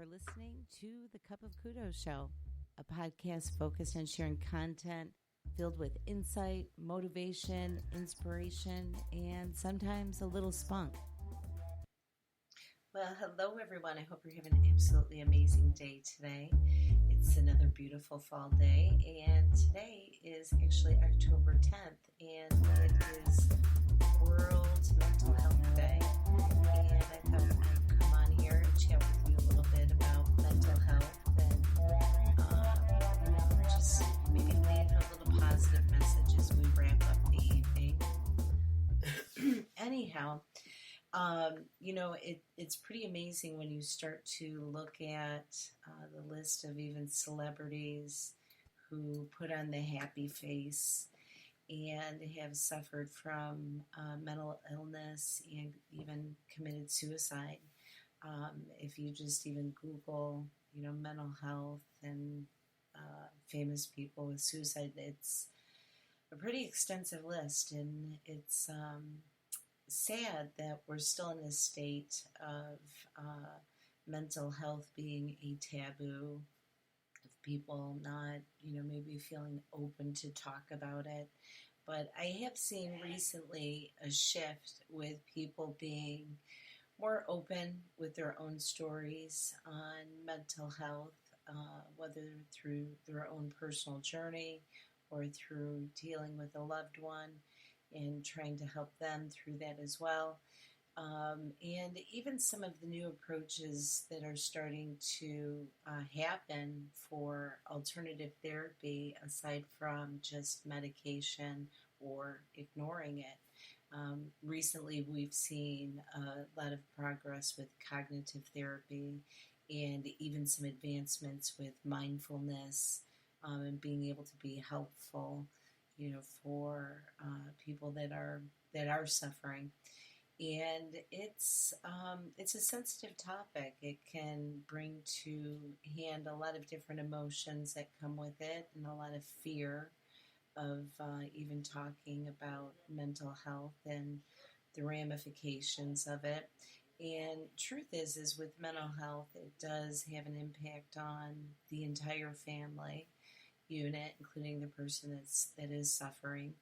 are listening to the Cup of Kudos Show, a podcast focused on sharing content filled with insight, motivation, inspiration, and sometimes a little spunk. Well, hello everyone. I hope you're having an absolutely amazing day today. It's another beautiful fall day, and today is actually October 10th, and it is World Mental Health Day. And I thought I'd come on here and chat with you a little bit about mental health and just maybe leave a little positive message as we wrap up the evening. Anyhow, it's pretty amazing when you start to look at the list of even celebrities who put on the happy face and have suffered from mental illness and even committed suicide. If you just even Google, mental health and famous people with suicide, it's a pretty extensive list, and it's sad that we're still in this state of mental health being a taboo, of people not, maybe feeling open to talk about it. But I have seen recently a shift with people being more open with their own stories on mental health, whether through their own personal journey or through dealing with a loved one and trying to help them through that as well. And even some of the new approaches that are starting to happen for alternative therapy aside from just medication or ignoring it. Recently, we've seen a lot of progress with cognitive therapy and even some advancements with mindfulness and being able to be helpful, for people that are suffering. And it's a sensitive topic. It can bring to hand a lot of different emotions that come with it, and a lot of fear of even talking about mental health and the ramifications of it. And truth is with mental health, it does have an impact on the entire family unit, including the person that is suffering.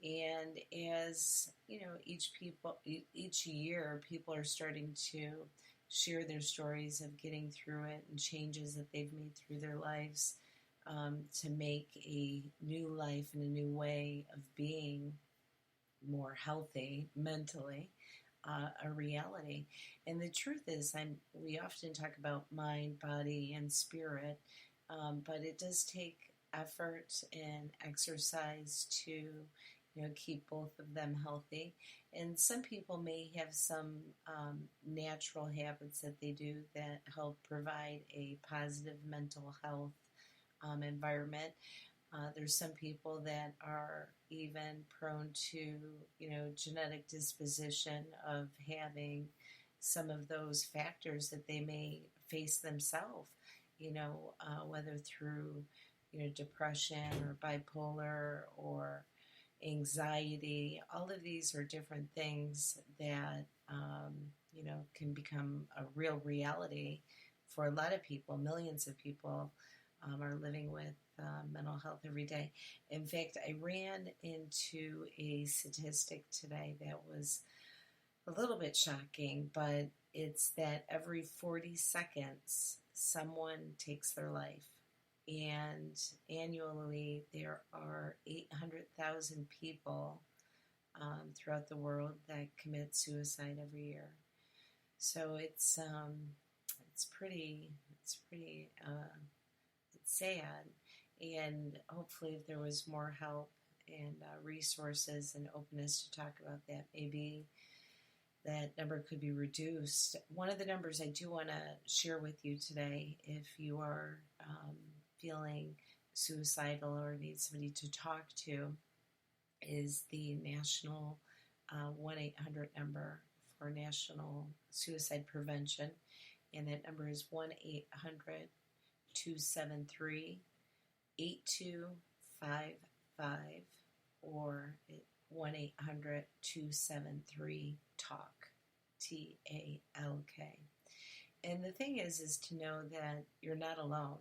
And as each year, people are starting to share their stories of getting through it and changes that they've made through their lives to make a new life and a new way of being more healthy mentally a reality. And the truth is, we often talk about mind, body, and spirit, but it does take effort and exercise to keep both of them healthy. And some people may have some natural habits that they do that help provide a positive mental health environment. There's some people that are even prone to, genetic disposition of having some of those factors that they may face themselves, whether through, depression or bipolar or anxiety. All of these are different things that, can become a real reality for a lot of people. Millions of people are living with mental health every day. In fact, I ran into a statistic today that was a little bit shocking, but it's that every 40 seconds, someone takes their life. And annually, there are 800,000 people throughout the world that commit suicide every year. So it's pretty sad. And hopefully, if there was more help and resources and openness to talk about that, maybe that number could be reduced. One of the numbers I do want to share with you today, if you are feeling suicidal or need somebody to talk to, is the national 1-800 number for National Suicide Prevention. And that number is 1-800-273-8255 or 1-800-273-TALK, TALK. And the thing is to know that you're not alone.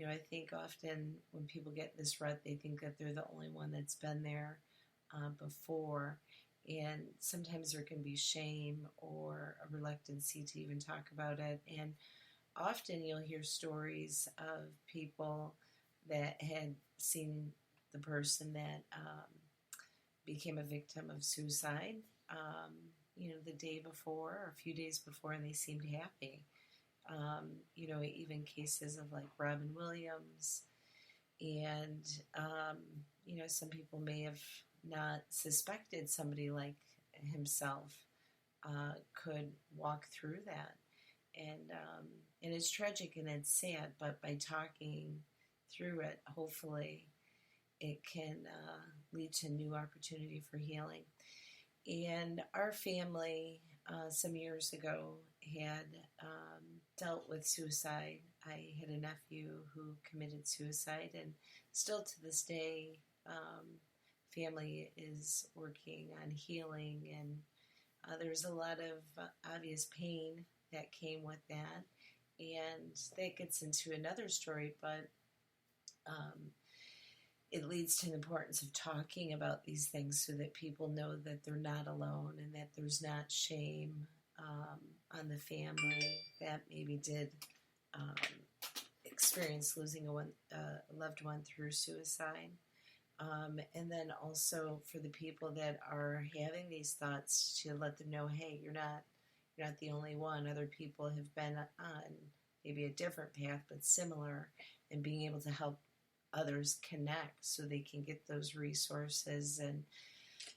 I think often when people get in this rut, they think that they're the only one that's been there before. And sometimes there can be shame or a reluctancy to even talk about it. And often you'll hear stories of people that had seen the person that became a victim of suicide, the day before or a few days before, and they seemed happy. Even cases of like Robin Williams, and some people may have not suspected somebody like himself could walk through that, and it's tragic and it's sad. But by talking through it, hopefully, it can lead to new opportunity for healing. And our family, some years ago, had dealt with suicide. I had a nephew who committed suicide, and still to this day, family is working on healing, and there's a lot of obvious pain that came with that, and that gets into another story, but it leads to the importance of talking about these things so that people know that they're not alone and that there's not shame on the family that maybe did experience losing a loved one through suicide. And then also for the people that are having these thoughts, to let them know, hey, you're not the only one. Other people have been on maybe a different path but similar, and being able to help others connect so they can get those resources. And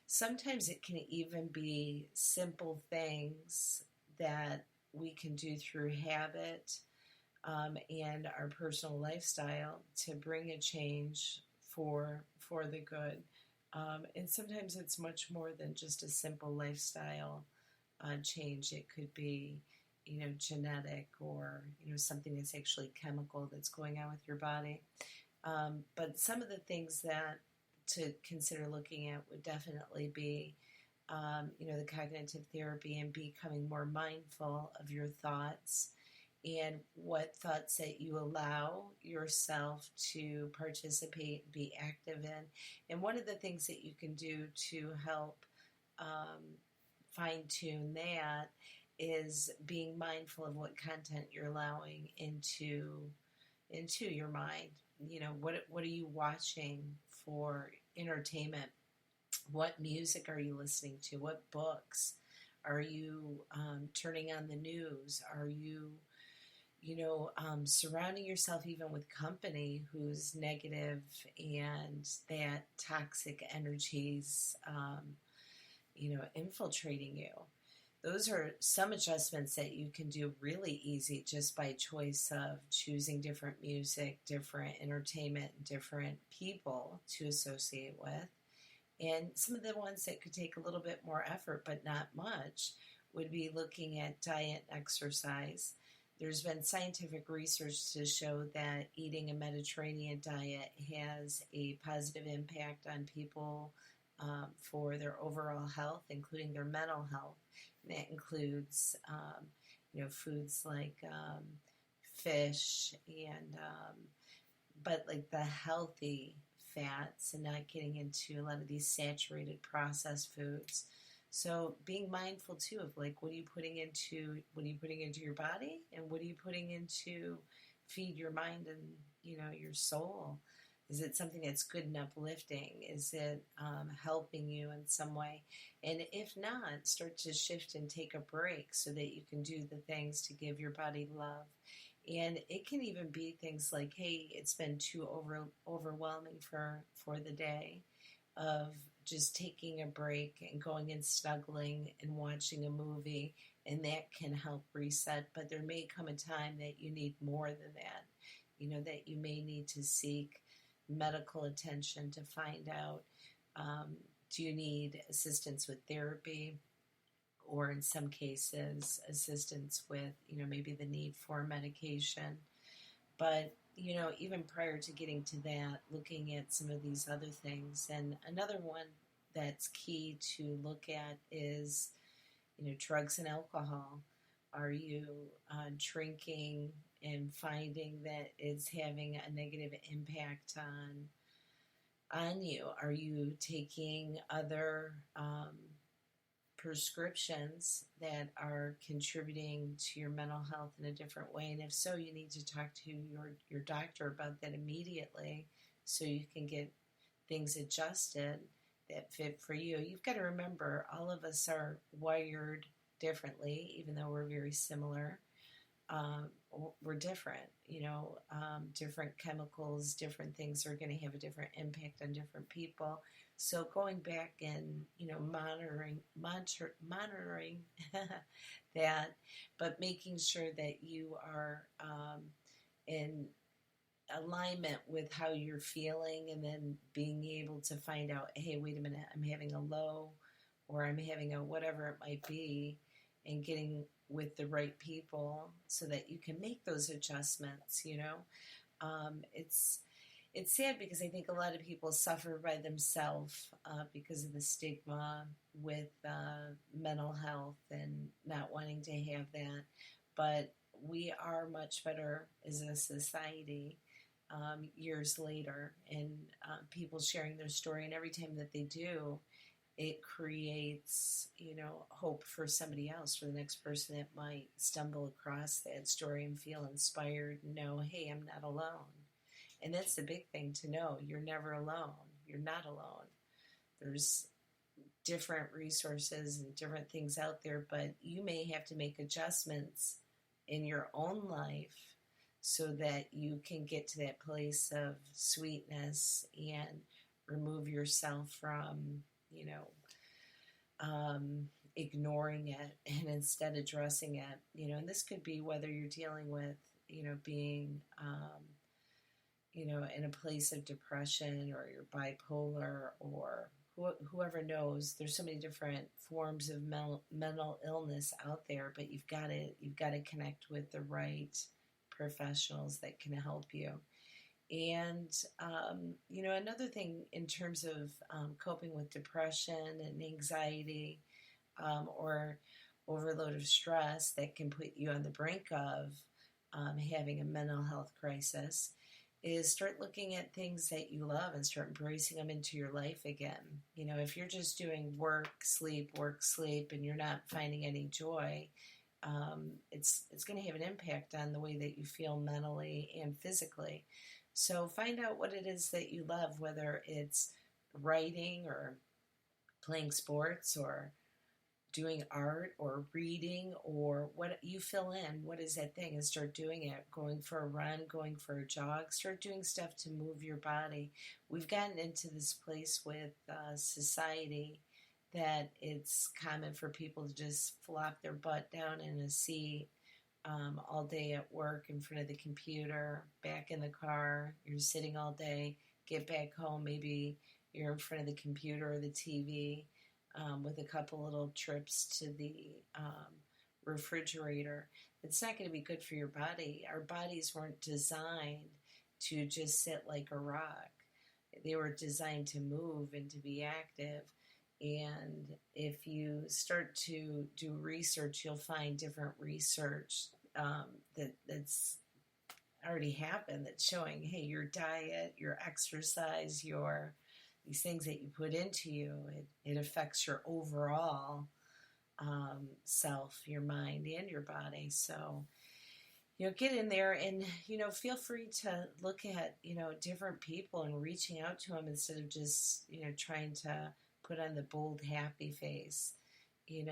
sometimes it can even be simple things that we can do through habit and our personal lifestyle to bring a change for the good. And sometimes it's much more than just a simple lifestyle change. It could be, genetic, or, something that's actually chemical that's going on with your body. But some of the things that to consider looking at would definitely be, the cognitive therapy and becoming more mindful of your thoughts and what thoughts that you allow yourself to participate and be active in. And one of the things that you can do to help fine-tune that is being mindful of what content you're allowing into your mind. What are you watching for entertainment? What music are you listening to? What books? Are you turning on the news? Are you, surrounding yourself even with company who's negative and that toxic energies, infiltrating you? Those are some adjustments that you can do really easy just by choice of choosing different music, different entertainment, different people to associate with. And some of the ones that could take a little bit more effort, but not much, would be looking at diet and exercise. There's been scientific research to show that eating a Mediterranean diet has a positive impact on people for their overall health, including their mental health. And that includes, foods like fish and, but like the healthy fats, and not getting into a lot of these saturated processed foods. So being mindful too of like what are you putting into your body, and what are you putting into feed your mind and your soul. Is it something that's good and uplifting? Is it helping you in some way? And if not, start to shift and take a break so that you can do the things to give your body love. And it can even be things like, hey, it's been too overwhelming for the day, of just taking a break and going and snuggling and watching a movie, and that can help reset. But there may come a time that you need more than that, that you may need to seek medical attention to find out, do you need assistance with therapy, or in some cases assistance with maybe the need for medication. But even prior to getting to that, looking at some of these other things. And another one that's key to look at is drugs and alcohol Are you drinking and finding that it's having a negative impact on you? Are you taking other prescriptions that are contributing to your mental health in a different way? And if so, you need to talk to your doctor about that immediately so you can get things adjusted that fit for you. You've got to remember, all of us are wired differently, even though we're very similar. Um, we're different, different chemicals, different things are going to have a different impact on different people. So going back and monitoring that, but making sure that you are in alignment with how you're feeling, and then being able to find out, hey, wait a minute, I'm having a low, or I'm having a whatever it might be, and getting with the right people so that you can make those adjustments. It's sad because I think a lot of people suffer by themselves because of the stigma with mental health and not wanting to have that. But we are much better as a society years later, and people sharing their story, and every time that they do, it creates, hope for somebody else, for the next person that might stumble across that story and feel inspired and know, hey, I'm not alone. And that's the big thing to know. You're never alone. You're not alone. There's different resources and different things out there, but you may have to make adjustments in your own life so that you can get to that place of sweetness and remove yourself from, ignoring it, and instead addressing it. And this could be whether you're dealing with, being, in a place of depression, or you're bipolar, or whoever knows. There's so many different forms of mental illness out there, but you've got to connect with the right professionals that can help you. And, another thing in terms of coping with depression and anxiety or overload of stress that can put you on the brink of having a mental health crisis is start looking at things that you love and start embracing them into your life again. If you're just doing work, sleep, and you're not finding any joy, it's going to have an impact on the way that you feel mentally and physically. So find out what it is that you love, whether it's writing or playing sports or doing art or reading, or what you fill in. What is that thing? And start doing it. Going for a run, going for a jog. Start doing stuff to move your body. We've gotten into this place with society that it's common for people to just flop their butt down in a seat all day at work, in front of the computer, back in the car. You're sitting all day, get back home, maybe you're in front of the computer or the TV with a couple little trips to the refrigerator. It's not going to be good for your body. Our bodies weren't designed to just sit like a rock. They were designed to move and to be active. And if you start to do research, you'll find different research that's already happened that's showing, hey, your diet, your exercise, these things that you put into you, it affects your overall self, your mind, and your body. So, get in there and, feel free to look at, different people and reaching out to them instead of just, trying to put on the bold, happy face, and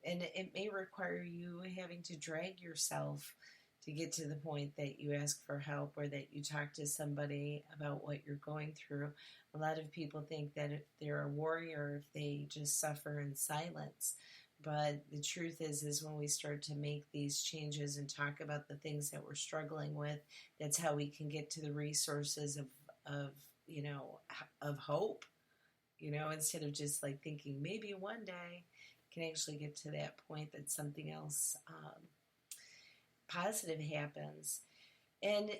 it may require you having to drag yourself to get to the point that you ask for help, or that you talk to somebody about what you're going through. A lot of people think that if they're a warrior, if they just suffer in silence. But the truth is when we start to make these changes and talk about the things that we're struggling with, that's how we can get to the resources of hope. Instead of just like thinking maybe one day, can actually get to that point that something else positive happens. And,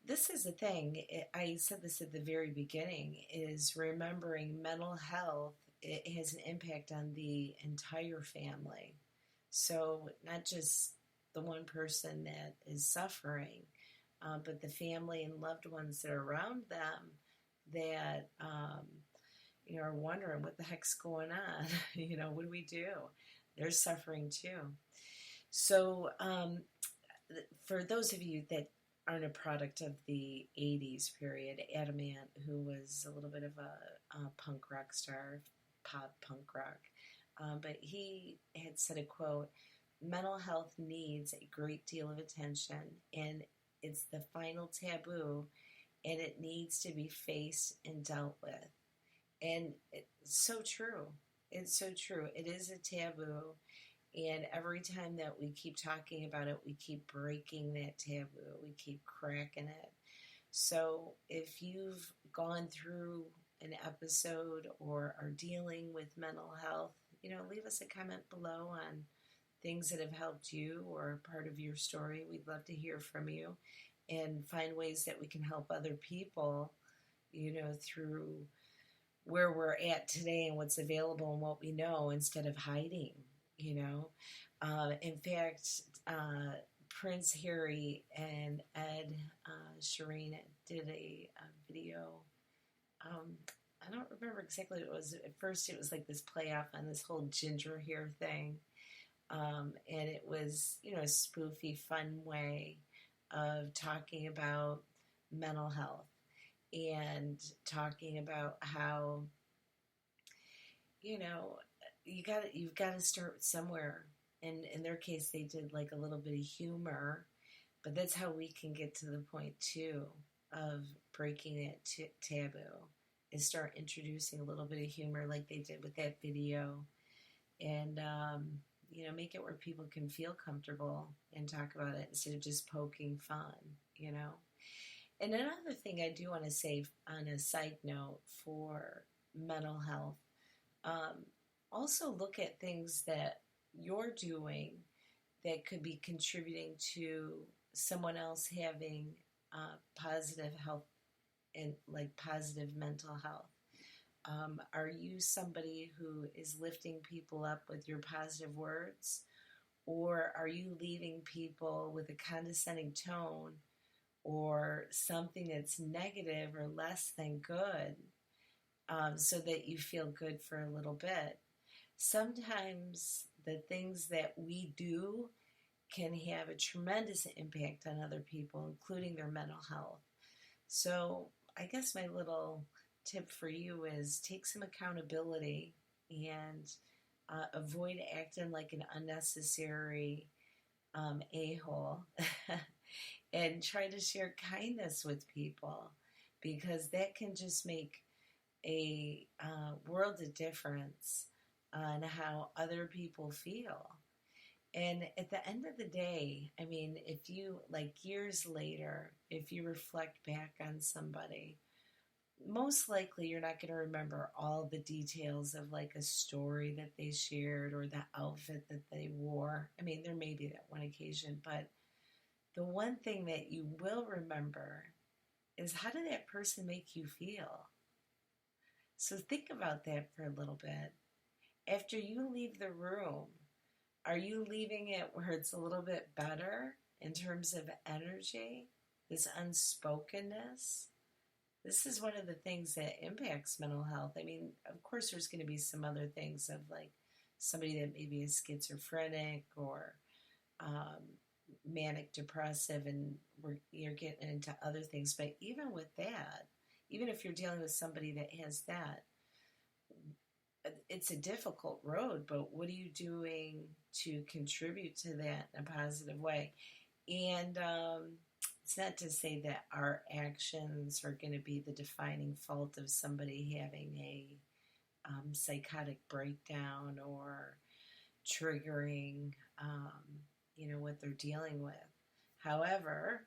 this is the thing, I said this at the very beginning, is remembering mental health, it has an impact on the entire family. So not just the one person that is suffering, but the family and loved ones that are around them that are wondering what the heck's going on. What do we do? They're suffering too. So for those of you that aren't a product of the 80s period, Adamant, who was a little bit of a punk rock star, pop punk rock, but he had said a quote, mental health needs a great deal of attention, and it's the final taboo, and it needs to be faced and dealt with. And it's so true. It's so true. It is a taboo. And every time that we keep talking about it, we keep breaking that taboo. We keep cracking it. So if you've gone through an episode or are dealing with mental health, leave us a comment below on things that have helped you or part of your story. We'd love to hear from you and find ways that we can help other people, through where we're at today and what's available and what we know instead of hiding. In fact, Prince Harry and Ed Sheeran did a video. I don't remember exactly what it was. At first, it was like this play off on this whole ginger hair thing. And it was, a spoofy, fun way of talking about mental health and talking about how, you've got to start somewhere. And in their case, they did like a little bit of humor, but that's how we can get to the point too of breaking that taboo, is start introducing a little bit of humor like they did with that video, and make it where people can feel comfortable and talk about it instead of just poking fun. And another thing I do want to say on a side note for mental health, also look at things that you're doing that could be contributing to someone else having positive health and like positive mental health. Are you somebody who is lifting people up with your positive words, or are you leaving people with a condescending tone or something that's negative or less than good, so that you feel good for a little bit? Sometimes the things that we do can have a tremendous impact on other people, including their mental health. So I guess my little tip for you is take some accountability and avoid acting like an unnecessary a-hole and try to share kindness with people, because that can just make a world of difference on how other people feel. And at the end of the day, I mean, if you, like years later, if you reflect back on somebody, most likely you're not going to remember all the details of like a story that they shared or the outfit that they wore. I mean, there may be that one occasion, but the one thing that you will remember is, how did that person make you feel? So think about that for a little bit. After you leave the room, are you leaving it where it's a little bit better in terms of energy, this unspokenness? This is one of the things that impacts mental health. I mean, of course, there's going to be some other things of like somebody that maybe is schizophrenic or manic depressive, and you're getting into other things. But even with that, even if you're dealing with somebody that has that, it's a difficult road, but what are you doing to contribute to that in a positive way? And it's not to say that our actions are going to be the defining fault of somebody having a psychotic breakdown or triggering, what they're dealing with. However,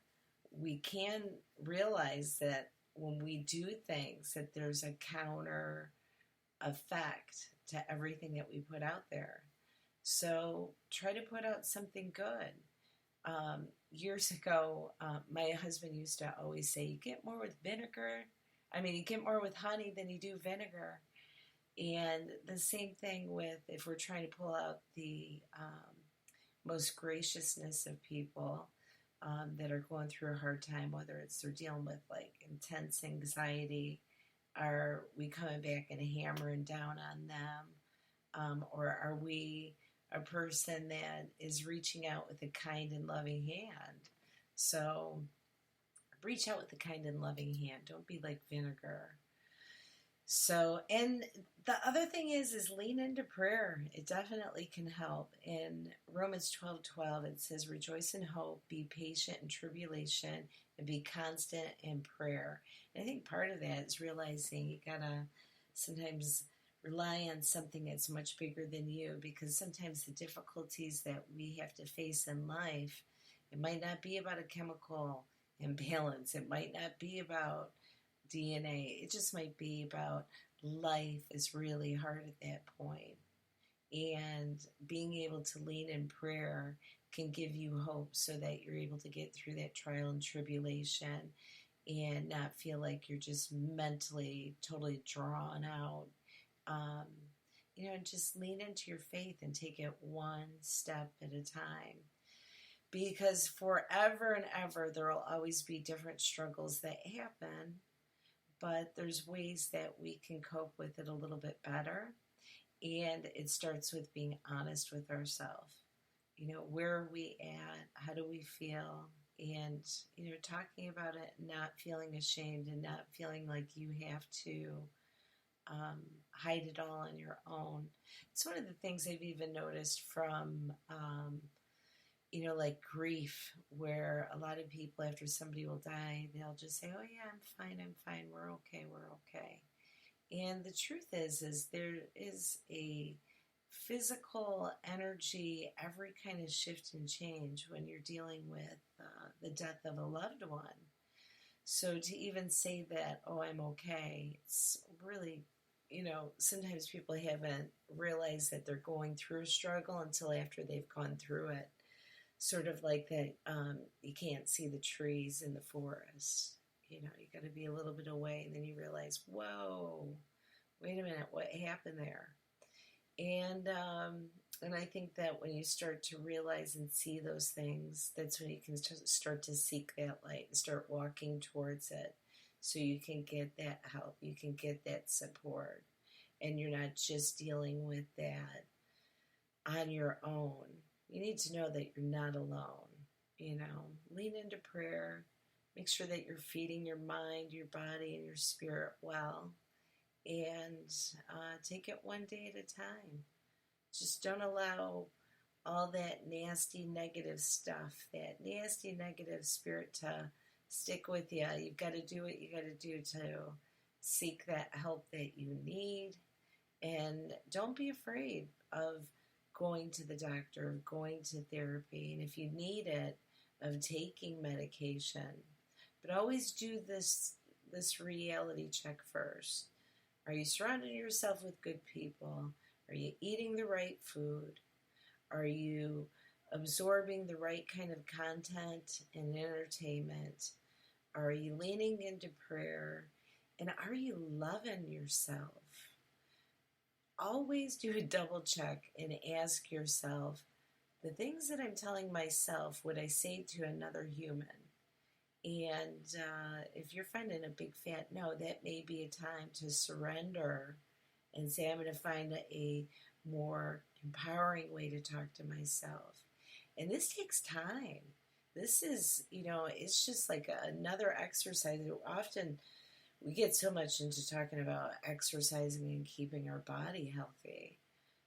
we can realize that when we do things, that there's a counter effect to everything that we put out there. So try to put out something good. Years ago, my husband used to always say, you get more with vinegar. You get more with honey than you do vinegar. And the same thing with, if we're trying to pull out the most graciousness of people that are going through a hard time, whether it's they're dealing with like intense anxiety. Are we coming back and hammering down on them? Or are we a person that is reaching out with a kind and loving hand? So reach out with a kind and loving hand. Don't be like vinegar. So, and the other thing is lean into prayer. It definitely can help. In Romans 12:12, it says, rejoice in hope, be patient in tribulation, and be constant in prayer. And I think part of that is realizing you gotta sometimes rely on something that's much bigger than you, because sometimes the difficulties that we have to face in life, it might not be about a chemical imbalance. It might not be about DNA. It just might be about life is really hard at that point. And being able to lean in prayer can give you hope so that you're able to get through that trial and tribulation and not feel like you're just mentally totally drawn out. Um, just lean into your faith and take it one step at a time. Because forever and ever, there will always be different struggles that happen, but there's ways that we can cope with it a little bit better. And it starts with being honest with ourselves. Where are we at? How do we feel? And, talking about it, not feeling ashamed and not feeling like you have to hide it all on your own. It's one of the things I've even noticed from, like grief, where a lot of people, after somebody will die, they'll just say, oh yeah, I'm fine, we're okay. And the truth is there is a physical energy, every kind of shift and change when you're dealing with the death of a loved one. So to even say that, oh, I'm okay, it's really, sometimes people haven't realized that they're going through a struggle until after they've gone through it. Sort of like that, you can't see the trees in the forest. You got to be a little bit away, and then you realize, whoa, wait a minute, what happened there? And I think that when you start to realize and see those things, that's when you can start to seek that light and start walking towards it, so you can get that help, you can get that support, and you're not just dealing with that on your own. You need to know that you're not alone. Lean into prayer. Make sure that you're feeding your mind, your body, and your spirit well. And take it one day at a time. Just don't allow all that nasty, negative stuff, that nasty, negative spirit to stick with you. You've got to do what you got to do to seek that help that you need. And don't be afraid of going to the doctor, going to therapy, and if you need it, of taking medication. But always do this reality check first. Are you surrounding yourself with good people? Are you eating the right food? Are you absorbing the right kind of content and entertainment? Are you leaning into prayer? And are you loving yourself? Always do a double check and ask yourself, the things that I'm telling myself, would I say to another human? And if you're finding a big fat no, that may be a time to surrender and say, I'm going to find a more empowering way to talk to myself. And this takes time. This is, it's just like another exercise. Often we get so much into talking about exercising and keeping our body healthy.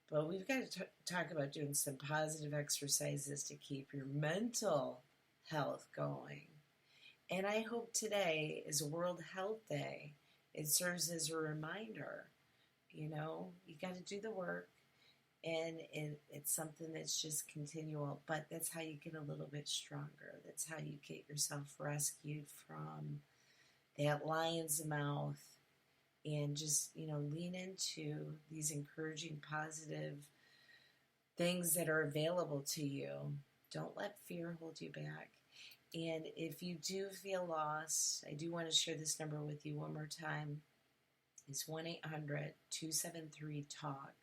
But we've got to talk about doing some positive exercises to keep your mental health going. And I hope today is World Health Day. It serves as a reminder, you got to do the work. And it's something that's just continual. But that's how you get a little bit stronger. That's how you get yourself rescued from that lion's mouth, and just, lean into these encouraging, positive things that are available to you. Don't let fear hold you back. And if you do feel lost, I do want to share this number with you one more time. It's 1-800-273-TALK.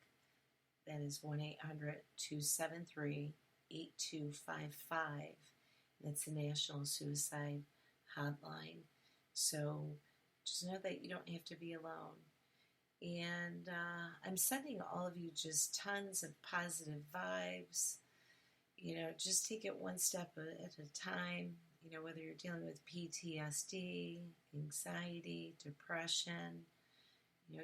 That is 1-800-273-TALK. 8255. That's the National Suicide Hotline. So just know that you don't have to be alone. And I'm sending all of you just tons of positive vibes. Just take it one step at a time. Whether you're dealing with PTSD, anxiety, depression,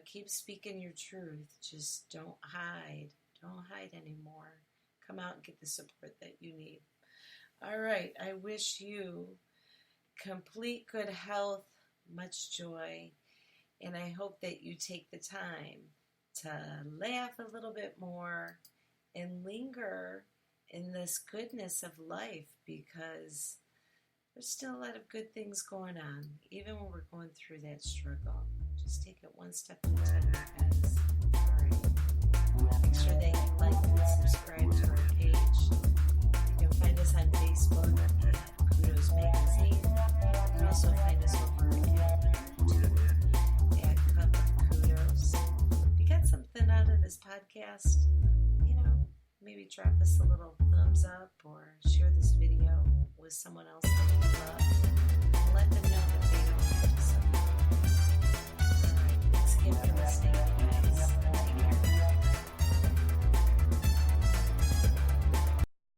keep speaking your truth. Just don't hide. Don't hide anymore. Come out and get the support that you need. All right. I wish you complete good health, much joy, and I hope that you take the time to laugh a little bit more and linger in this goodness of life, because there's still a lot of good things going on, even when we're going through that struggle. Just take it one step at a time, guys. All right. Make sure that you like and subscribe to our page. You can find us on Facebook at Kudos Magazine. You can also find us over at YouTube at Cup of Kudos. If you got something out of this podcast, maybe drop us a little thumbs up or share this video with someone else that you love and let them know